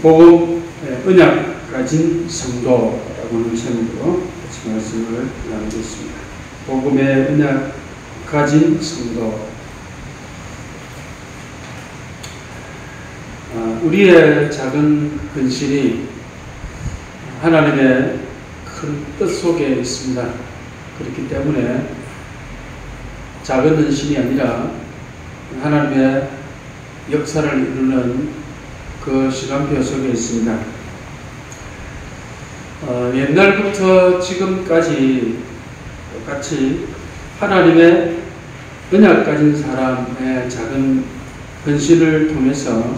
복음 언약 가진 성도라고 하는 제목으로 같이 말씀을 나누겠습니다. 복음의 언약 가진 성도. 우리의 작은 근실이 하나님의 큰 뜻 속에 있습니다. 그렇기 때문에 작은 근실이 아니라 하나님의 역사를 이루는 그 시간표 속에 있습니다. 옛날부터 지금까지 똑같이 하나님의 언약 가진 사람의 작은 헌신을 통해서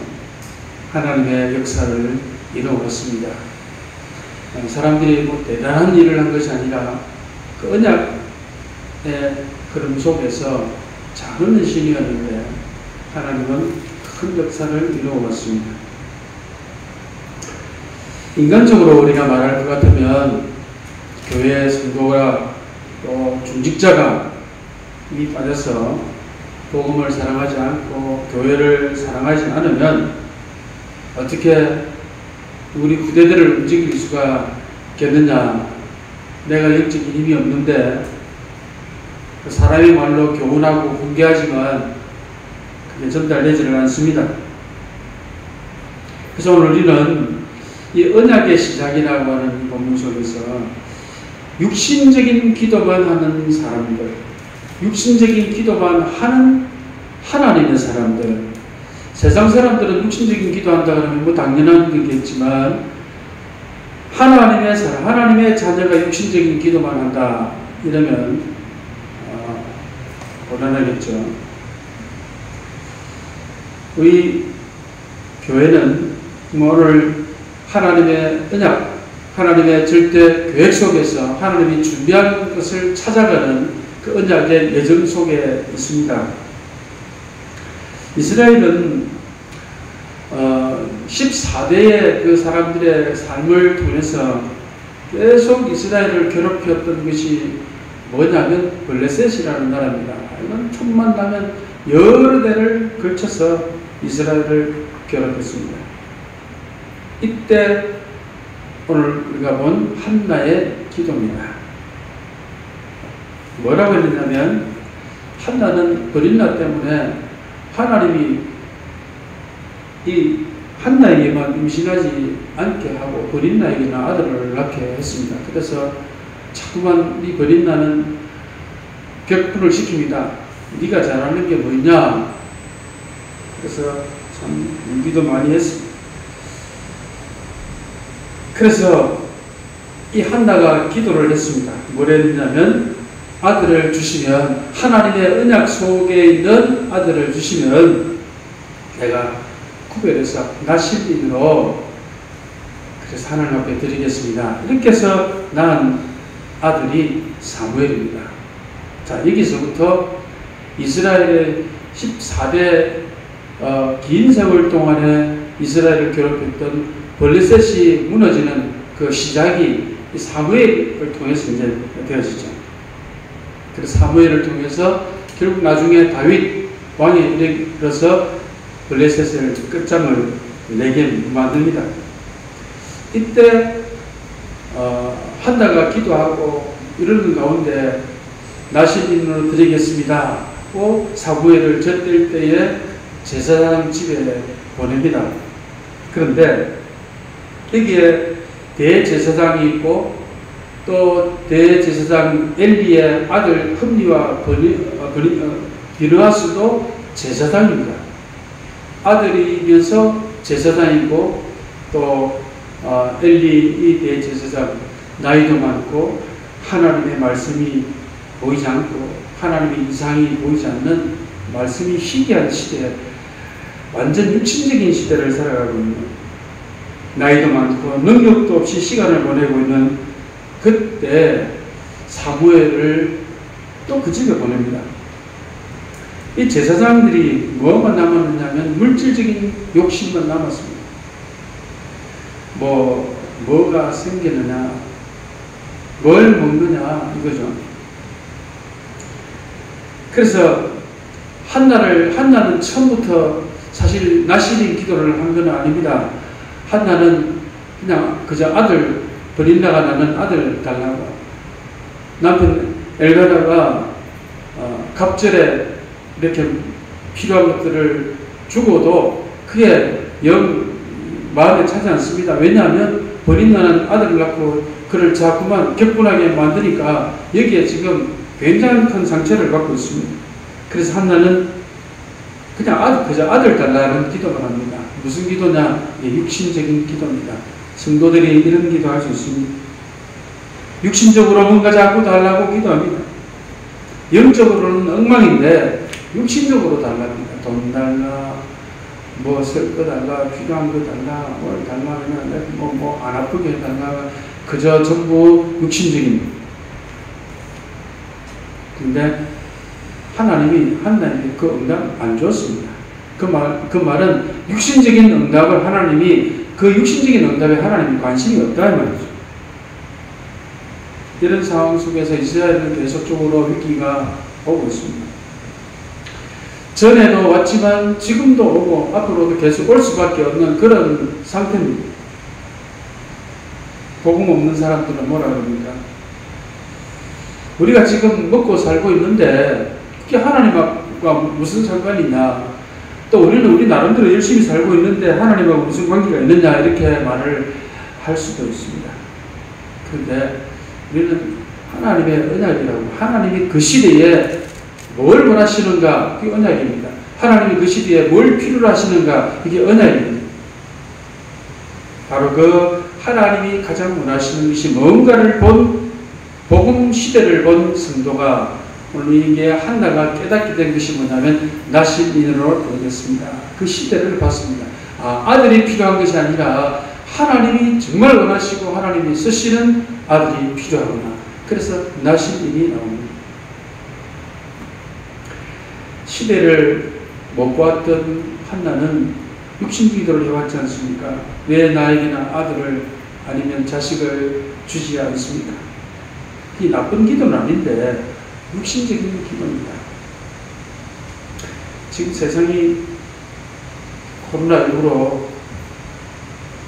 하나님의 역사를 이루었습니다. 사람들이 뭐 대단한 일을 한 것이 아니라 그 언약의 흐름 속에서 작은 헌신이었는데 하나님은 큰 역사를 이루어왔습니다. 인간적으로 우리가 말할 것 같으면 교회 성도가 또 중직자가 이 빠져서 복음을 사랑하지 않고 교회를 사랑하지 않으면 어떻게 우리 후대들을 움직일 수가 있겠느냐. 내가 영적인 힘이 없는데 그 사람의 말로 교훈하고 훈계하지만 그게 전달되지를 않습니다. 그래서 오늘 우리는 이 언약의 시작이라고 하는 본문 속에서 육신적인 기도만 하는 사람들, 육신적인 기도만 하는 하나님의 사람들, 세상 사람들은 육신적인 기도한다 그러면 뭐 당연한 거겠지만 하나님의 사람, 하나님의 자녀가 육신적인 기도만 한다 이러면 곤란하겠죠. 우리 교회는 오늘 하나님의 언약, 하나님의 절대 계획 속에서 하나님이 준비한 것을 찾아가는 그 언약의 예정 속에 있습니다. 이스라엘은 14대의 그 사람들의 삶을 통해서 계속 이스라엘을 괴롭혔던 것이 뭐냐면 블레셋이라는 나라입니다. 이건 틈만 나면 여러 대를 걸쳐서 이스라엘을 괴롭혔습니다. 이때 오늘 우리가 본 한나의 기도입니다. 뭐라고 했냐면 한나는 버린나 때문에 하나님이 이 한나에게만 임신하지 않게 하고 버린나에게는 아들을 낳게 했습니다. 그래서 자꾸만 이 버린나는 격분을 시킵니다. 네가 잘하는 게 뭐냐? 그래서 참 울기도 많이 했습니다. 그래서 이 한나가 기도를 했습니다. 뭘 했냐면 아들을 주시면, 하나님의 언약 속에 있는 아들을 주시면 내가 구별해서 나실인으로 그래서 하나님 앞에 드리겠습니다. 이렇게 해서 낳은 아들이 사무엘입니다. 자, 여기서부터 이스라엘의 14대 긴 세월 동안에 이스라엘을 괴롭혔던 블레셋이 무너지는 그 시작이 이 사무엘을 통해서 이제 되어지죠. 그래서 사무엘을 통해서 결국 나중에 다윗 왕에 이르러서 블레셋을 끝장을 내게 만듭니다. 이때 한나가 기도하고 이러는 가운데 나실인으로 드리겠습니다 하고 사무엘을 젖댈 때에 제사장 집에 보냅니다. 그런데 여기에 대제사장이 있고 또 대제사장 엘리의 아들 흠리와 비느하스도 제사장입니다. 아들이면서 제사장이고 또 엘리 이 대제사장 나이도 많고 하나님의 말씀이 보이지 않고 하나님의 이상이 보이지 않는 말씀이 희귀한 시대, 완전 육신적인 시대를 살아가고 있는, 나이도 많고 능력도 없이 시간을 보내고 있는 그때 사무엘을 또 그 집에 보냅니다. 이 제사장들이 뭐만 남았느냐면 물질적인 욕심만 남았습니다. 뭐가 생기느냐, 뭘 먹느냐 이거죠. 그래서 한나는 처음부터 사실 나실인 기도를 한 건 아닙니다. 한나는 그냥 그저 아들, 버린나가 나는 아들 달라고. 남편 엘가나가 갑절에 이렇게 필요한 것들을 주고도 그게 영 마음에 차지 않습니다. 왜냐하면 버린나는 아들을 낳고 그를 자꾸만 격분하게 만드니까 여기에 지금 굉장히 큰 상처를 받고 있습니다. 그래서 한나는 그냥 그저 아들 달라는 기도를 합니다. 무슨 기도냐? 육신적인 기도입니다. 성도들이 이런 기도할 수 있습니다. 육신적으로 뭔가 자꾸 달라고 기도합니다. 영적으로는 엉망인데 육신적으로 달랍니다. 돈 달라, 뭐 쓸 거 달라, 필요한 거 달라, 뭘 달라, 뭐 안 아프게 해달라, 그저 전부 육신적입니다. 근데 하나님이 한나에게 그 응답 안 줬습니다. 그 말은 육신적인 응답을 하나님이, 그 육신적인 응답에 하나님이 관심이 없다 이 말이죠. 이런 상황 속에서 이스라엘은 계속적으로 위기가 오고 있습니다. 전에도 왔지만 지금도 오고 앞으로도 계속 올 수밖에 없는 그런 상태입니다. 복음 없는 사람들은 뭐라 그럽니까? 우리가 지금 먹고 살고 있는데 그게 하나님과 무슨 상관이냐? 또 우리 나름대로 열심히 살고 있는데 하나님하고 무슨 관계가 있느냐? 이렇게 말을 할 수도 있습니다. 그런데 우리는 하나님의 언약이라고, 하나님이 그 시대에 뭘 원하시는가? 그게 언약입니다. 하나님이 그 시대에 뭘 필요로 하시는가? 이게 언약입니다. 바로 그 하나님이 가장 원하시는 것이 뭔가를 본, 복음 시대를 본 성도가 오늘 이게 한나가 깨닫게 된 것이 뭐냐면 나실인으로 되겠습니다. 그 시대를 봤습니다. 아들이 필요한 것이 아니라 하나님이 정말 원하시고 하나님이 쓰시는 아들이 필요하구나. 그래서 나실인이 나옵니다. 시대를 못 보았던 한나는 육신기도를 해왔지 않습니까? 왜 나에게는 아들을 아니면 자식을 주지 않습니까? 이 나쁜 기도는 아닌데 육신적인 기도입니다. 지금 세상이 코로나19로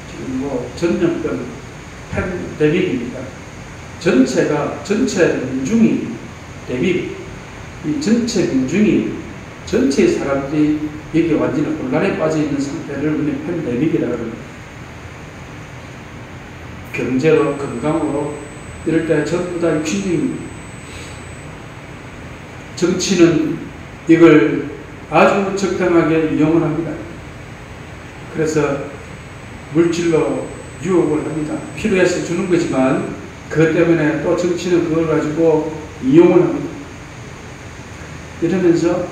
지금 뭐 전염병 팬데믹입니다. 전체 민중이 데믹, 이 전체 민중이, 전체 사람들이 여기 완전히 혼란에 빠져 있는 상태를 우리 팬데믹이라고 합니다. 경제로, 건강으로 이럴 때 전부 다 육신적입니다. 정치는 이걸 아주 적당하게 이용을 합니다. 그래서 물질로 유혹을 합니다. 필요해서 주는 거지만 그것 때문에 또 정치는 그걸 가지고 이용을 합니다. 이러면서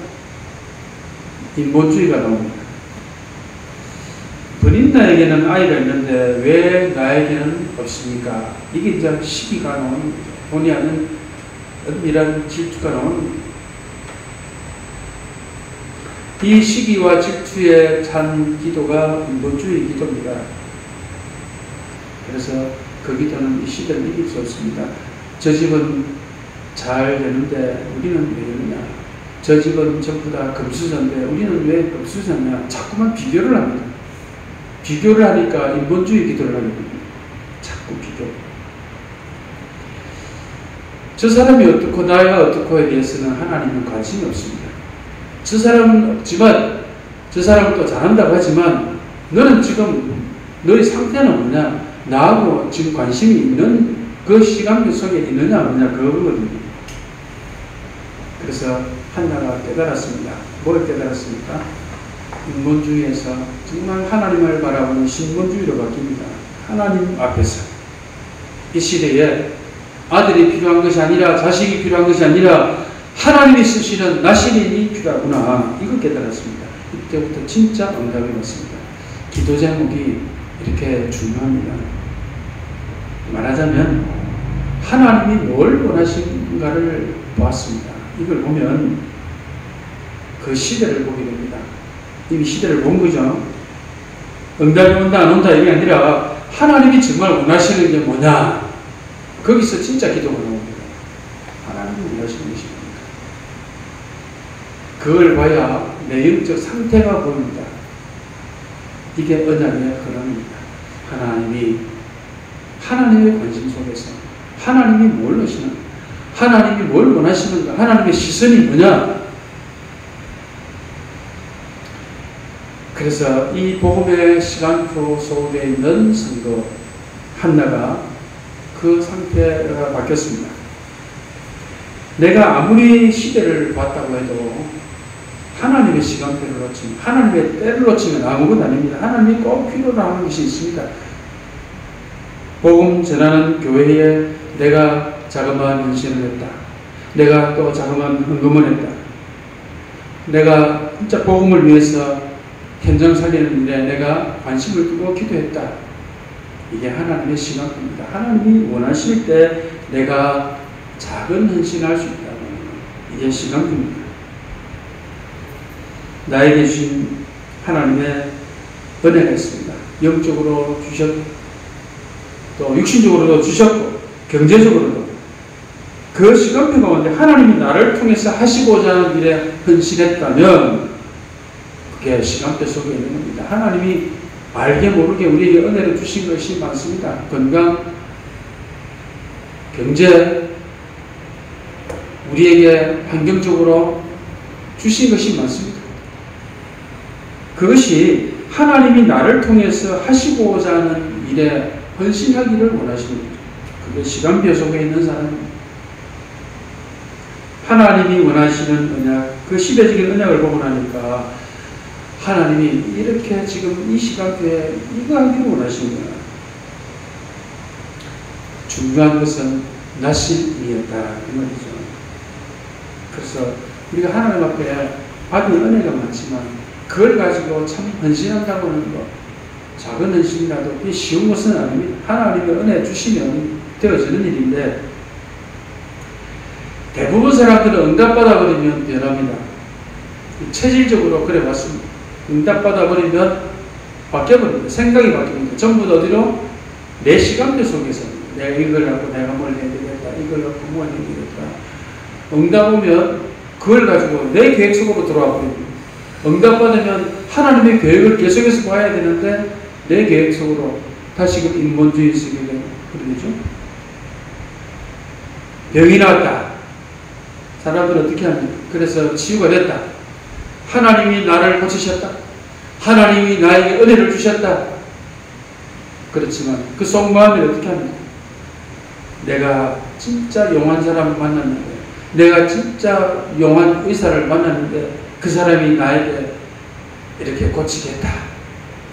인본주의가 나옵니다. 본인나에게는 아이가 있는데 왜 나에게는 없습니까? 이게 이제 시기가 나오는 거죠. 본의 아닌 은밀한 질투가 나오는 거죠. 이 시기와 질투에 찬 기도가 인본주의 기도입니다. 그래서 그 기도는 이 시대를 이길 수 없습니다. 저 집은 잘 되는데 우리는 왜 이러냐? 저 집은 전부 다 금수저인데 우리는 왜 금수저냐? 자꾸만 비교를 합니다. 비교를 하니까 인본주의 기도를 하게 됩니다. 자꾸 비교. 저 사람이 어떻고 나이가 어떻고에 대해서는 하나님은 관심이 없습니다. 저 사람은 없지만 저 사람은 또 잘한다고 하지만 너는 지금 너의 상태는 뭐냐? 나하고 지금 관심이 있는 그 시간표 속에 있느냐 없느냐 그거거든요. 그래서 한나가 깨달았습니다. 뭘 깨달았습니까? 인본주의에서 정말 하나님을 바라보는 신본주의로 바뀝니다. 하나님 앞에서 이 시대에 아들이 필요한 것이 아니라 자식이 필요한 것이 아니라 하나님이 쓰시는 나실인이 필요하구나. 이걸 깨달았습니다. 이때부터 진짜 응답이 왔습니다. 기도 제목이 이렇게 중요합니다. 말하자면 하나님이 뭘 원하시는가를 보았습니다. 이걸 보면 그 시대를 보게 됩니다. 이미 시대를 본 거죠. 응답이 온다 안 온다 이게 아니라 하나님이 정말 원하시는 게 뭐냐. 거기서 진짜 기도가 나옵니다. 하나님이 원하시는 것이 뭡니까? 그걸 봐야 내 영적 상태가 보입니다. 이게 언약의 근원입니다. 하나님의 관심 속에서 하나님이 뭘 하시는가, 하나님이 뭘 원하시는가, 하나님의 시선이 뭐냐. 그래서 이 복음의 시간표 속에 있는 성도 한나가 그 상태가 바뀌었습니다. 내가 아무리 시대를 봤다고 해도 하나님의 시간표를 놓치면, 하나님의 때를 놓치면 아무것도 아닙니다. 하나님이 꼭 필요로 하는 것이 있습니다. 복음 전하는 교회에 내가 자그마한 헌신을 했다. 내가 또 자그마한 헌금을 했다. 내가 진짜 복음을 위해서 현장 살리는 일에 내가 관심을 두고 기도했다. 이게 하나님의 시간표입니다. 하나님이 원하실 때 내가 작은 헌신을 할 수 있다는 이게 시간표입니다. 나에게 주신 하나님의 은혜가 있습니다. 영적으로 주셨고 또 육신적으로도 주셨고 경제적으로도 그 시간표 가운데 하나님이 나를 통해서 하시고자 하는 일에 헌신했다면 그게 시간표 속에 있는 겁니다. 하나님이 알게 모르게 우리에게 은혜를 주신 것이 많습니다. 건강, 경제, 우리에게 환경적으로 주신 것이 많습니다. 그것이 하나님이 나를 통해서 하시고자 하는 일에 헌신하기를 원하시는 거죠. 그게 시간표 속에 있는 사람입니다. 하나님이 원하시는 언약, 그 시대적인 언약을 보고 나니까 하나님이 이렇게 지금 이 시간표에 이거 하기를 원하시는 거야. 중요한 것은 나실이었다 이 말이죠. 그래서 우리가 하나님 앞에 받은 은혜가 많지만 그걸 가지고 참 헌신한다고 하는 거, 작은 헌신이라도 그게 쉬운 것은 아닙니다. 하나님의 은혜 주시면 되어지는 일인데 대부분 사람들은 응답받아버리면 변합니다. 체질적으로 그래 왔습니다. 응답받아버리면 바뀌어버립니다. 생각이 바뀝니다. 전부 다 어디로? 내 시간표 속에서 내가 이걸 갖고 내가 뭘 해야 되겠다, 이걸 갖고 뭘 해야 되겠다. 응답 오면 그걸 가지고 내 계획 속으로 들어와 버립니다. 응답받으면 하나님의 계획을 계속해서 봐야 되는데 내 계획 속으로 다시금 인본주의 속에 그러죠. 병이 나왔다. 사람들은 어떻게 합니까? 그래서 치유가 됐다. 하나님이 나를 고치셨다. 하나님이 나에게 은혜를 주셨다. 그렇지만 그 속마음이 어떻게 합니까? 내가 진짜 용한 사람을 만났는데, 내가 진짜 용한 의사를 만났는데 그 사람이 나에게 이렇게 고치겠다.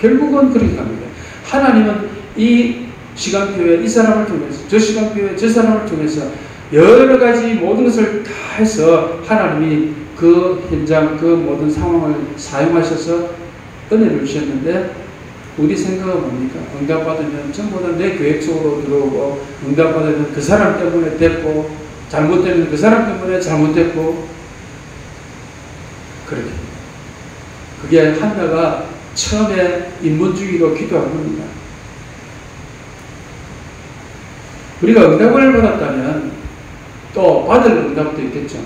결국은 그렇게 갑니다. 하나님은 이 시간표에 이 사람을 통해서, 저 시간표에 저 사람을 통해서 여러 가지 모든 것을 다 해서 하나님이 그 현장, 그 모든 상황을 사용하셔서 은혜를 주셨는데 우리 생각은 뭡니까? 응답받으면 전부 다 내 계획 속으로 들어오고, 응답받으면 그 사람 때문에 됐고, 잘못되면 그 사람 때문에 잘못됐고, 그렇게. 그게 한나가 처음에 인본주의로 기도한 겁니다. 우리가 응답을 받았다면 또 받을 응답도 있겠죠.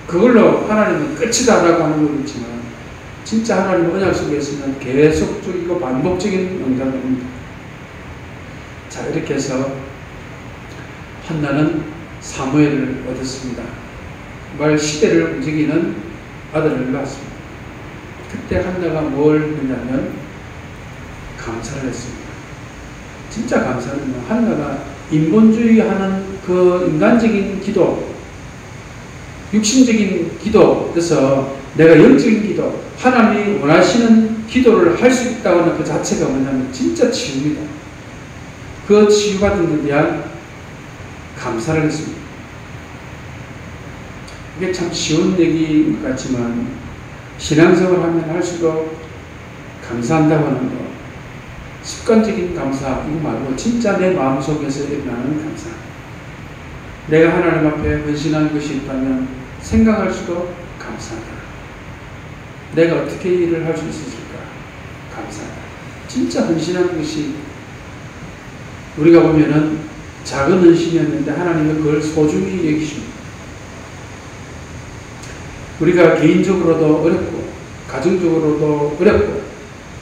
그걸로 하나님은 끝이다라고 하는 건 있지만 진짜 하나님의 언약 속에서는 계속적이고 반복적인 응답입니다. 자, 이렇게 해서 한나는 사무엘을 얻었습니다. 말 시대를 움직이는 아들을 낳았습니다. 그때 한나가 뭘 했냐면 감사를 했습니다. 진짜 감사는 한나가 인본주의하는 그 인간적인 기도, 육신적인 기도에서 내가 영적인 기도, 하나님이 원하시는 기도를 할 수 있다고 하는 그 자체가 뭐냐면 진짜 치유입니다. 그 치유받은 데 대한 감사를 했습니다. 이게 참 쉬운 얘기 같지만 신앙생활 하면 할수록 감사한다고 하는 거, 습관적인 감사, 이거 말고 진짜 내 마음속에서 일어나는 감사. 내가 하나님 앞에 헌신한 것이 있다면 생각할수록 감사하다. 내가 어떻게 일을 할 수 있었을까? 감사하다. 진짜 헌신한 것이 우리가 보면은 작은 헌신이었는데 하나님은 그걸 소중히 여기십니다. 우리가 개인적으로도 어렵고 가정적으로도 어렵고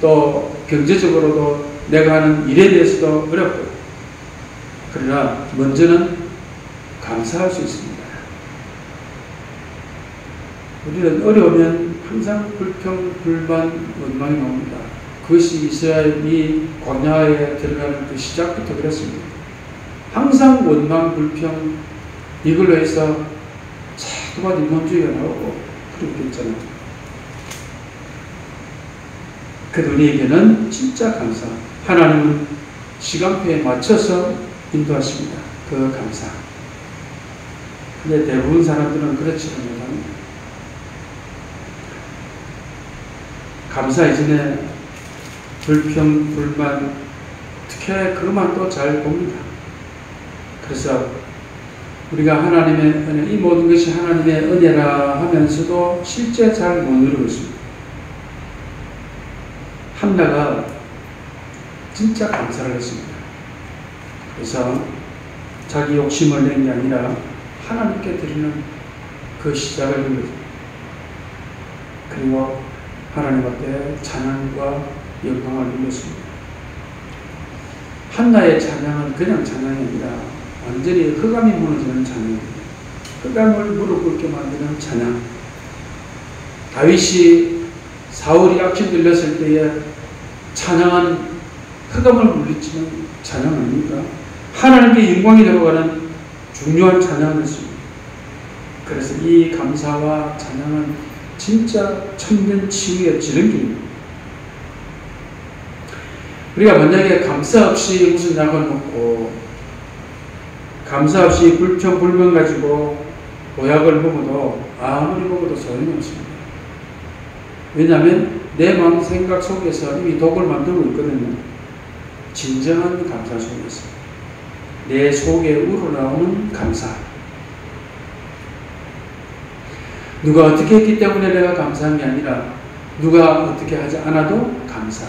또 경제적으로도 내가 하는 일에 대해서도 어렵고, 그러나 먼저는 감사할 수 있습니다. 우리는 어려우면 항상 불평, 불만, 원망이 나옵니다. 그것이 이스라엘이 광야에 들어가는 그 시작부터 그랬습니다. 항상 원망, 불평, 이걸로 해서 자꾸만 인본주의가 나오고 그렇게 있잖아요. 그들에게는 진짜 감사. 하나님은 시간표에 맞춰서 인도하십니다. 그 감사. 근데 대부분 사람들은 그렇지 못합니다. 감사 이전에 불평, 불만, 특히 그것만 또 잘 봅니다. 그래서 우리가 하나님의 은혜, 이 모든 것이 하나님의 은혜라 하면서도 실제 잘 못 누리고 있습니다. 한나가 진짜 감사를 했습니다. 그래서 자기 욕심을 낸 게 아니라 하나님께 드리는 그 시작을 한 거죠. 그리고 하나님 앞에 찬양과 영광을 올렸습니다. 한나의 찬양은 그냥 찬양이 아니라 완전히 흑암이 무너지는 찬양입니다. 흑암을 무릎 꿇게 만드는 찬양. 다윗이 사울이 악취 들렸을 때에 찬양한 흑암을 물리치는 찬양 아닙니까? 하나님께 영광이 들어가는 중요한 찬양을 했습니다. 그래서 이 감사와 찬양은 진짜 참된 치유의 지름길입니다. 우리가 만약에 감사 없이 무슨 약을 먹고 감사 없이 불평, 불만 가지고 보약을 먹어도 아무리 먹어도 소용이 없습니다. 왜냐하면 내 마음 생각 속에서 이미 독을 만들고 있거든요. 진정한 감사 속에서 내 속에 우러나오는 감사. 누가 어떻게 했기 때문에 내가 감사한 게 아니라 누가 어떻게 하지 않아도 감사.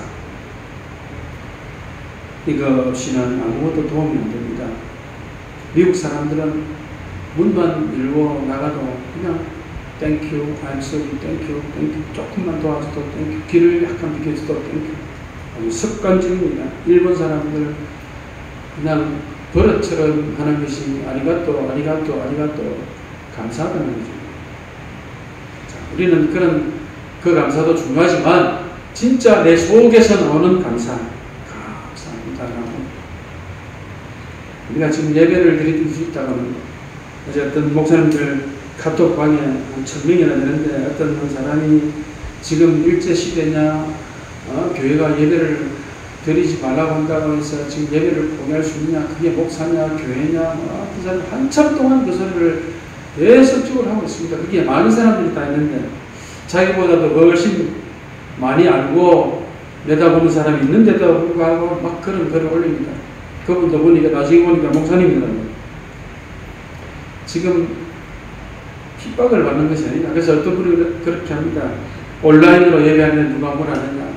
이거 없이는 아무것도 도움이 안 됩니다. 미국 사람들은 문만 열고 나가도 그냥 땡큐, I'm sorry, 땡큐, 땡큐, 조금만 도와줘도 땡큐, 길을 약간 비켜줘도 땡큐. 아주 습관적입니다. 일본 사람들 그냥 버릇처럼 하는 것이 아리가또, 아리가또, 아리가또 감사하다는 거죠. 자, 우리는 그 감사도 중요하지만 진짜 내 속에서 나오는 감사. 우리가 지금 예배를 드릴 수 있다고 합니다. 어제 어떤 목사님들 카톡방에 한 1000명이나 되는데 어떤 사람이 지금 일제시대냐, 교회가 예배를 드리지 말라고 한다고 해서 지금 예배를 포기할 수 있냐, 그게 목사냐, 교회냐, 그 사람 한참 동안 그 소리를 계속적으로 하고 있습니다. 그게 많은 사람들이 다 있는데 자기보다도 훨씬 많이 알고 내다보는 사람이 있는데도 불구하고 막 그런 글을 올립니다. 그분도 보니까 나중에 보니까 목사님이더라고요. 지금 핍박을 받는 것이 아니라, 그래서 어떤 분이 그렇게 합니다. 온라인으로 예배하면 누가 뭘 하느냐.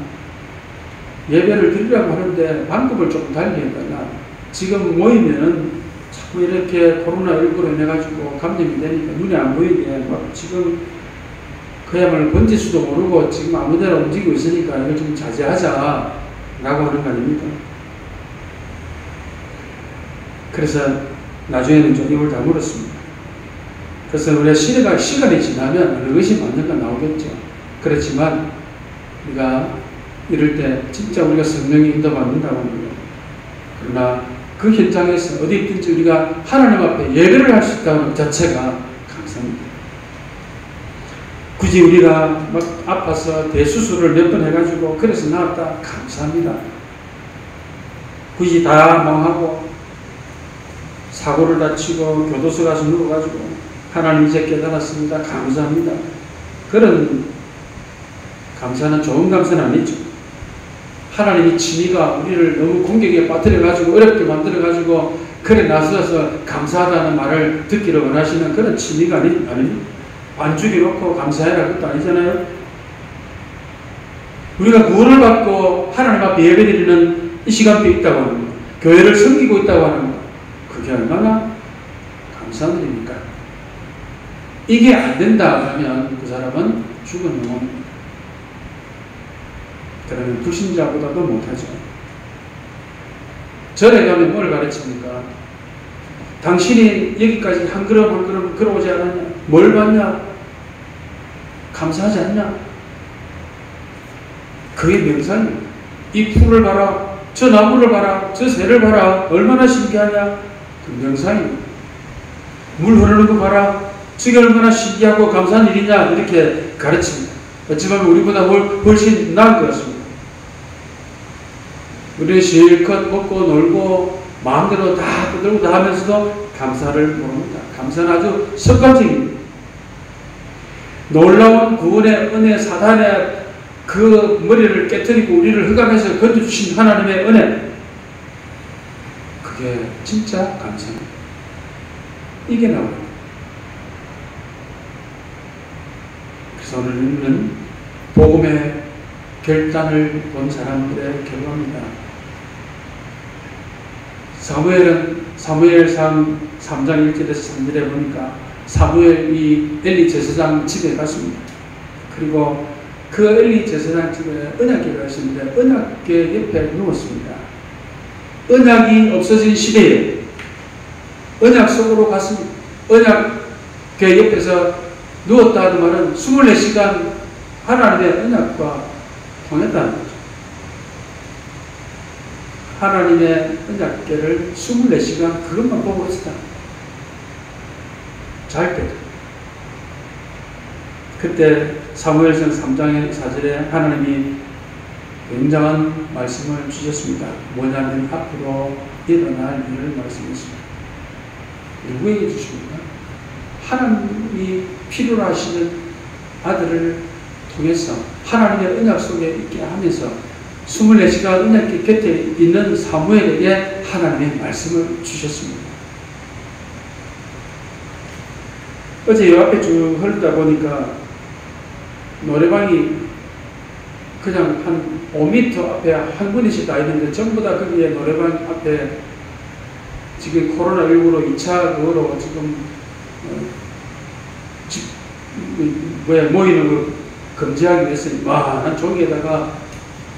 예배를 드리라고 하는데 방법을 조금 달리 해달라. 지금 모이면은 자꾸 이렇게 코로나19로 인해가지고 감염이 되니까 눈에 안 보이게 막 지금 그야말로 번질 수도 모르고 지금 아무데나 움직이고 있으니까 이걸 좀 자제하자 라고 하는 거 아닙니까? 그래서 나중에는 좀 입을 다물었습니다. 그래서 우리가 시간이 지나면 어느 것이 맞는가 나오겠죠. 그렇지만 우리가 이럴 때 진짜 우리가 성령이 인도받는다고 합니다. 그러나 그 현장에서 어디 있든지 우리가 하나님 앞에 예배를 할 수 있다는 것 자체가 감사합니다. 굳이 우리가 막 아파서 대수술을 몇 번 해가지고 그래서 나왔다 감사합니다. 굳이 다 망하고 사고를 다치고 교도소 가서 누워가지고 하나님 이제 깨달았습니다. 감사합니다. 그런 감사는 좋은 감사는 아니죠. 하나님이 진리가 우리를 너무 공격에 빠뜨려가지고 어렵게 만들어가지고 그래 나서서 감사하다는 말을 듣기를 원하시는 그런 진리가 아닙니다. 안 죽여놓고 감사해라 그것도 아니잖아요. 우리가 구원을 받고 하나님 앞에 예배드리는 이 시간표에 있다고 하는 것, 교회를 섬기고 있다고 하는 것, 그게 얼마나 감사한 일입니까? 이게 안 된다 그러면 그 사람은 죽은 영혼입니다. 그러면 불신자보다도 못하죠. 절에 가면 뭘 가르칩니까? 당신이 여기까지 한 걸음 한 걸음 걸어오지 않았냐? 뭘 받냐? 감사하지 않냐? 그게 명상이에요. 이 풀을 봐라, 저 나무를 봐라, 저 새를 봐라, 얼마나 신기하냐? 그 명상이에요. 물 흐르는 거 봐라, 저게 얼마나 신기하고 감사한 일이냐? 이렇게 가르칩니다. 어찌보면 우리보다 훨씬 나은 것 같습니다. 우리는 실컷 먹고 놀고 마음대로 다 떠들고 다 하면서도 감사를 모릅니다. 감사는 아주 습관적입니다. 놀라운 구원의 은혜, 사단의 그 머리를 깨뜨리고 우리를 흑암에서 건져주신 하나님의 은혜, 그게 진짜 감사입니다. 이게 나와요. 그래서 오늘은 복음의 결단을 본 사람들의 결과입니다. 사무엘상 3장 1절에서 3절에 보니까 사무엘이 엘리 제사장 집에 갔습니다. 그리고 그 엘리 제사장 집에 언약궤가 있었는데 언약궤 옆에 누웠습니다. 언약이 없어진 시대에 언약 속으로 갔습니다. 언약궤 옆에서 누웠다 하는 말은 24시간 하나님의 언약과 통했다는 거죠. 하나님의 언약궤를 24시간 그것만 보고 있었다. 잘 때도. 그때 사무엘상 3장의 4절에 하나님이 굉장한 말씀을 주셨습니다. 뭐냐면 앞으로 일어날 일을 말씀했습니다. 누구에게 주십니까? 하나님이 필요로 하시는 아들을 통해서 하나님의 언약 속에 있게 하면서 24시간 언약궤 곁에 있는 사무엘에게 하나님의 말씀을 주셨습니다. 어제 요 앞에 쭉 흐르다 보니까 노래방이 그냥 한 5m 앞에 한 분이씩 다 있는데 전부 다 거기에 노래방 앞에 지금 코로나19로 2차 그거로 지금 모이는 거 금지하기 위해서 한 종이에다가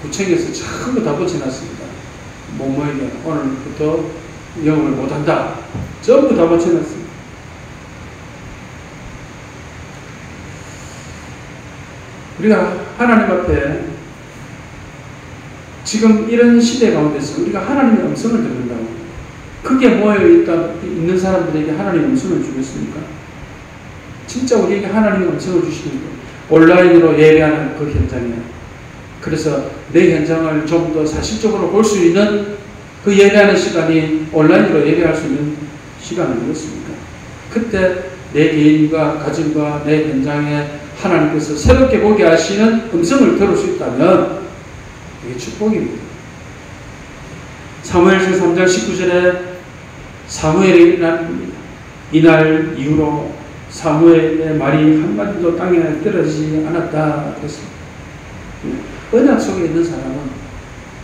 구청에서 전부 다 붙여놨습니다. 못 모이게 오늘부터 영업을 못한다. 전부 다 붙여놨습니다. 우리가 하나님 앞에 지금 이런 시대 가운데서 우리가 하나님의 음성을 듣는다고 크게 모여있는 사람들에게 하나님의 음성을 주겠습니까? 진짜 우리에게 하나님의 음성을 주시는 거 온라인으로 예배하는 그 현장이에요. 그래서 내 현장을 좀 더 사실적으로 볼 수 있는 그 예배하는 시간이 온라인으로 예배할 수 있는 시간은 뭐였습니까? 그때 내 개인과 가정과 내 현장에 하나님께서 새롭게 보게 하시는 음성을 들을 수 있다면 이게 축복입니다. 사무엘상 3장 19절에 사무엘이 일어납니다. 이날 이후로 사무엘의 말이 한마디도 땅에 떨어지지 않았다 그랬습니다. 언약 속에 있는 사람은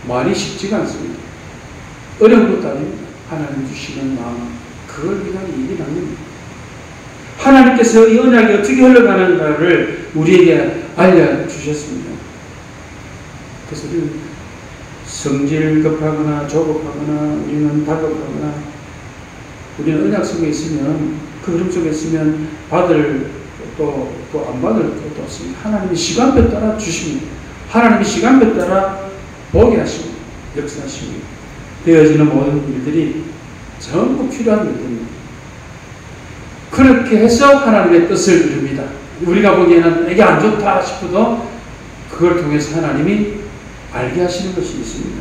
말이 쉽지가 않습니다. 어려운 것도 아닙니다. 하나님 주시는 마음, 그걸 그냥 일이 납니다. 하나님께서 이 언약이 어떻게 흘러가는가를 우리에게 알려주셨습니다. 그래서 우리는 성질 급하거나 조급하거나 우리는 다급하거나 우리는 언약 속에 있으면 그 흐름 속에 있으면 받을 또 안 받을 것도 없습니다. 하나님이 시간표 따라 주십니다. 하나님이 시간표 따라 보게 하십니다. 역사하십니다. 되어지는 모든 일들이 전부 필요한 일들입니다. 그렇게 해서 하나님의 뜻을 이룹니다. 우리가 보기에는 이게 안 좋다 싶어도 그걸 통해서 하나님이 알게 하시는 것이 있습니다.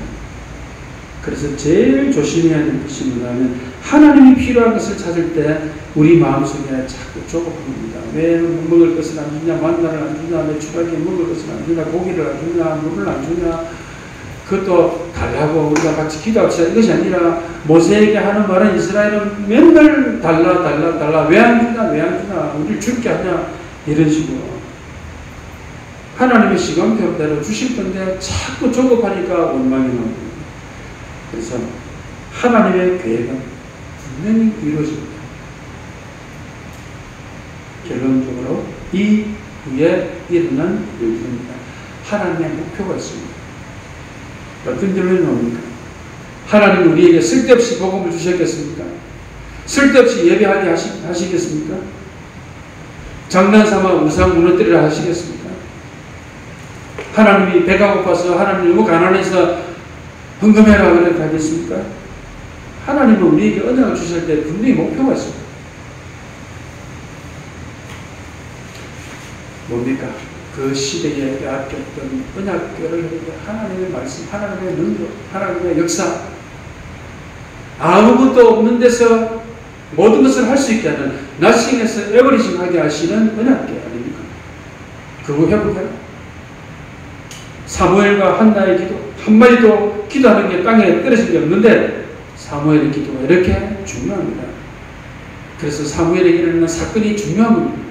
그래서 제일 조심해야 될 것이 뭐냐면 하나님이 필요한 것을 찾을 때 우리 마음속에 자꾸 조급합니다. 왜 먹을 것을 안 주냐, 만나를 안 주냐, 매출하게 먹을 것을 안 주냐, 고기를 안 주냐, 물을 안 주냐, 그것도 달라고 우리가 같이 기도합시다. 이것이 아니라 모세에게 하는 말은 이스라엘은 맨날 달라 왜 안 주냐 우리를 죽게 하냐 이런 식으로 하나님의 시간표대로 주실 건데 자꾸 조급하니까 원망이 나옵니다. 그래서 하나님의 계획은 분명히 이루어집니다. 결론적으로 이 후에 일어난 일들입니다. 하나님의 목표가 있습니다. 어떤 결론이 나옵니까? 하나님은 우리에게 쓸데없이 복음을 주셨겠습니까? 쓸데없이 예배하게 하시겠습니까? 장난삼아 우상 무너뜨리라 하시겠습니까? 하나님이 배가 고파서 하나님이 너무 가난해서 헌금해라 그렇게 하겠습니까? 하나님은 우리에게 언약을 주실 때 분명히 목표가 있습니다. 뭡니까? 그 시대에 빼앗겼던 언약궤를 하나님의 말씀, 하나님의 능력, 하나님의 역사, 아무것도 없는 데서 모든 것을 할 수 있게 하는 나싱에서 에버리징하게 하시는 언약궤 아닙니까? 그거 회복해라. 사무엘과 한나의 기도, 한마디도 기도하는 게 땅에 떨어진 게 없는데 사무엘의 기도가 이렇게 중요합니다. 그래서 사무엘에게 일어나는 사건이 중요한 겁니다.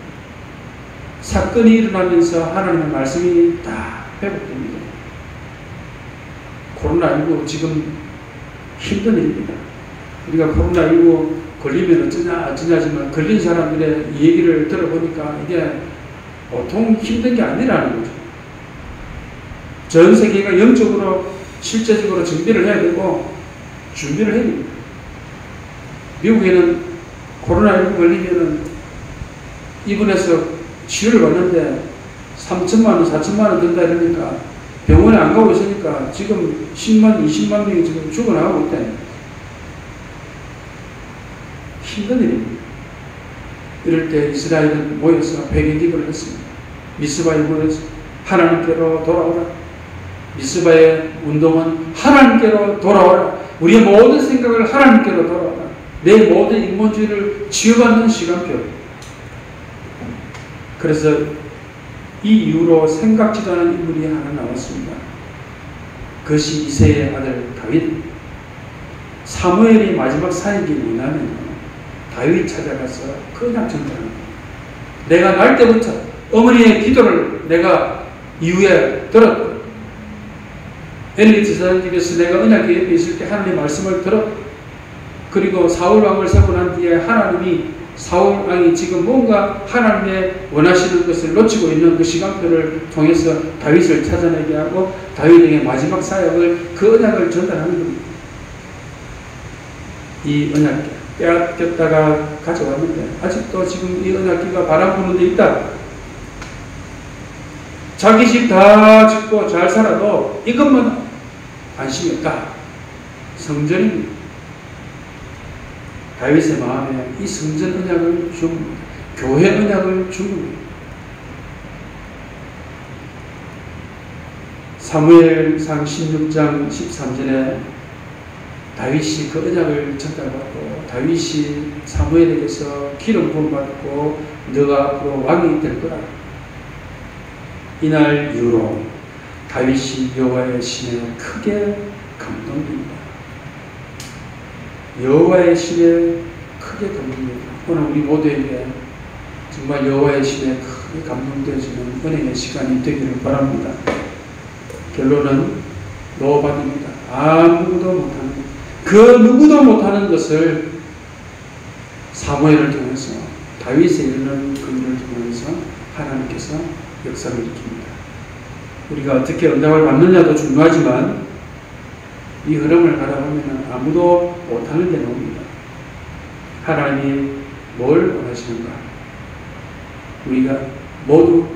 사건이 일어나면서 하나님의 말씀이 다 회복됩니다. 코로나19 지금 힘든 일입니다. 우리가 코로나19 걸리면 어쩌냐지만 걸린 사람들의 얘기를 들어보니까 이게 보통 힘든 게 아니라는 거죠. 전 세계가 영적으로 실제적으로 준비를 해야 되고 준비를 해야 됩니다. 미국에는 코로나19 걸리면은 입원해서 치료를 받는데 3천만 원, 4천만 원 든다 이러니까 병원에 안 가고 있으니까 지금 10만, 20만 명이 지금 죽어나가고 있다. 힘든 일입니다. 이럴 때 이스라엘은 모여서 회개기도를 했습니다. 미스바에 모여서 하나님께로 돌아오라. 미스바의 운동은 하나님께로 돌아오라. 우리의 모든 생각을 하나님께로 돌아오라. 내 모든 인본주의를 치유받는 시간표. 그래서 이 이후로 생각지도 않은 인물이 하나 나왔습니다. 그것이 이새의 아들 다윗. 사무엘이 마지막 사역이 뭐냐면 다윗 찾아가서 그냥 전달합니다. 내가 날 때부터 어머니의 기도를 내가 이후에 들었고 엘리 제사장 집에서 내가 언약궤 옆에 있을 때 하나님의 말씀을 들었고 그리고 사울 왕을 세고 난 뒤에 하나님이 사울 왕이 지금 뭔가 하나님의 원하시는 것을 놓치고 있는 그 시간표를 통해서 다윗을 찾아내게 하고 다윗에게 마지막 사역을 그 언약을 전달하는 겁니다. 이 언약궤 빼앗겼다가 가져왔는데 아직도 지금 이 언약궤가 바람 부는 데 있다. 자기 집 다 짓고 잘 살아도 이것만 관심이 없다. 성전입니다. 다윗의 마음에 이 성전 언약을 준 겁니다. 교회 언약을 준 겁니다. 사무엘상 16장 13절에 다윗이 그 언약을 전달받고 다윗이 사무엘에게서 기름 부음 받고 너가 앞으로 왕이 될 거라. 이날 이후로 다윗이 여호와의 신에 크게 감동됩니다. 여호와의 신에 크게 감동됩니다. 오늘 우리 모두에게 정말 여호와의 신에 크게 감동되어지는 은혜의 시간이 되기를 바랍니다. 결론은 노바입니다. 아무도 못하는 것. 그 누구도 못하는 것을 사무엘을 통해서 다윗에 이르는 그 일을 통해서 하나님께서 역사를 일으킵니다. 우리가 어떻게 언약을 받느냐도 중요하지만 이 흐름을 가다 보면 아무도 못하는 게 나옵니다. 하나님이 뭘 원하시는가? 우리가 모두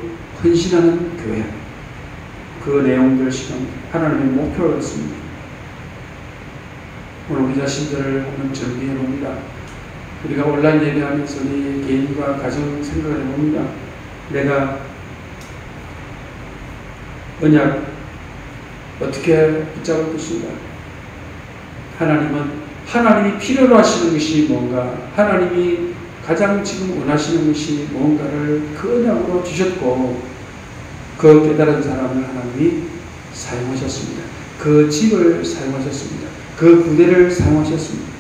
헌신하는 교회. 그 내용들 시간 하나님의 목표가 있습니다. 오늘 우리 자신들을 한번 정리해 봅니다. 우리가 온라인 예배하면서 우리 개인과 가정 생각을 해봅니다. 내가 언약 어떻게 붙잡을 것인가? 하나님은 하나님이 필요로 하시는 것이 뭔가, 하나님이 가장 지금 원하시는 것이 뭔가를 그 언약으로 주셨고 그 깨달은 사람을 하나님이 사용하셨습니다. 그 집을 사용하셨습니다. 그 부대를 사용하셨습니다.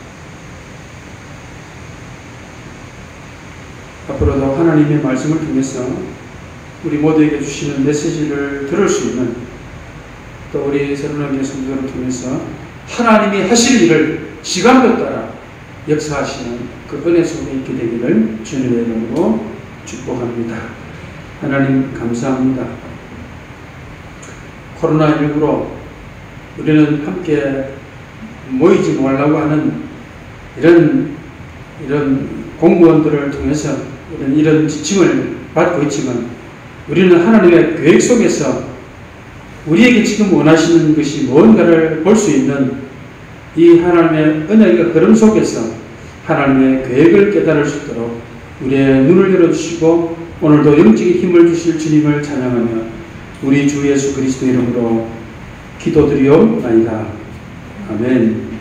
앞으로도 하나님의 말씀을 통해서 우리 모두에게 주시는 메시지를 들을 수 있는 또 우리 새로운 성도를 통해서 하나님이 하실 일을 시간표 따라 역사하시는 그 은혜 속에 있게 되기를 주님의 이름으로 축복합니다. 하나님 감사합니다. 코로나19로 우리는 함께 모이지 말라고 하는 이런 공무원들을 통해서 이런 지침을 받고 있지만, 우리는 하나님의 계획 속에서 우리에게 지금 원하시는 것이 뭔가를 볼 수 있는 이 하나님의 은혜의 흐름 속에서 하나님의 계획을 깨달을 수 있도록 우리의 눈을 열어주시고, 오늘도 영적인 힘을 주실 주님을 찬양하며 우리 주 예수 그리스도 이름으로 기도드리옵나이다. 아멘.